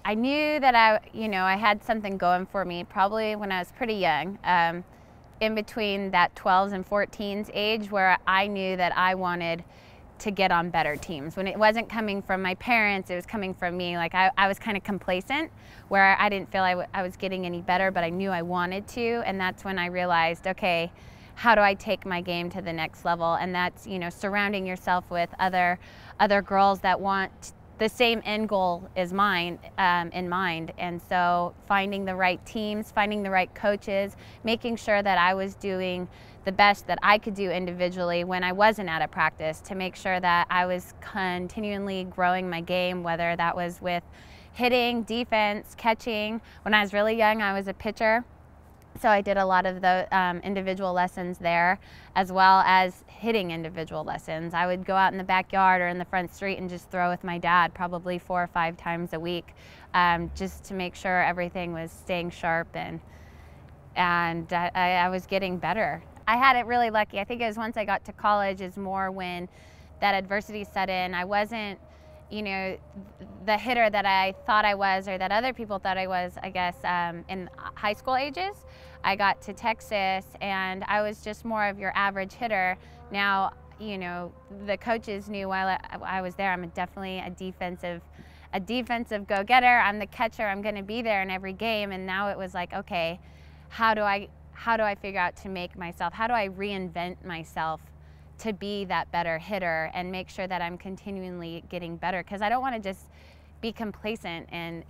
I knew that I had something going for me probably when I was pretty young, in between that 12s and 14s age, where I knew that I wanted to get on better teams. When it wasn't coming from my parents, it was coming from me. Like I was kind of complacent, where I didn't feel I was getting any better, but I knew I wanted to, and that's when I realized, okay, how do I take my game to the next level? And that's, surrounding yourself with other girls that want the same end goal as mine in mind. And so finding the right teams, finding the right coaches, making sure that I was doing the best that I could do individually when I wasn't at a practice, to make sure that I was continually growing my game, whether that was with hitting, defense, catching. When I was really young, I was a pitcher. So I did a lot of the individual lessons there, as well as hitting individual lessons. I would go out in the backyard or in the front street and just throw with my dad probably 4 or 5 times a week, just to make sure everything was staying sharp and I was getting better. I had it really lucky. I think it was once I got to college is more when that adversity set in. I wasn't, the hitter that I thought I was, or that other people thought I was, I guess, in high school ages. I got to Texas and I was just more of your average hitter. Now, the coaches knew while I was there, I'm definitely a defensive go-getter. I'm the catcher. I'm going to be there in every game. And now it was like, okay, how do I figure out to make myself, how do I reinvent myself to be that better hitter and make sure that I'm continually getting better? Because I don't want to just be complacent and,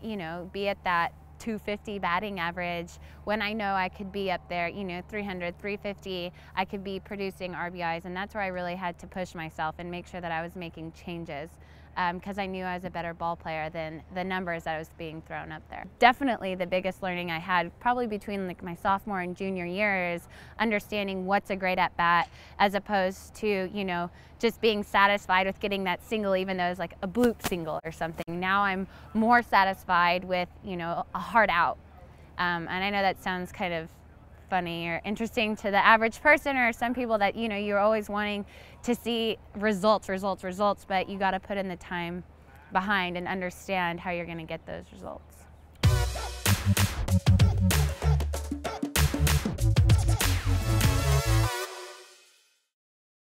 be at that 250 batting average when I know I could be up there, 300, 350, I could be producing RBIs. And that's where I really had to push myself and make sure that I was making changes, because I knew I was a better ball player than the numbers that was being thrown up there. Definitely the biggest learning I had probably between like my sophomore and junior year is understanding what's a great at bat, as opposed to, just being satisfied with getting that single, even though it's like a bloop single or something. Now I'm more satisfied with, a hard out. And I know that sounds kind of funny or interesting to the average person, or some people that, you're always wanting to see results, but you got to put in the time behind and understand how you're going to get those results.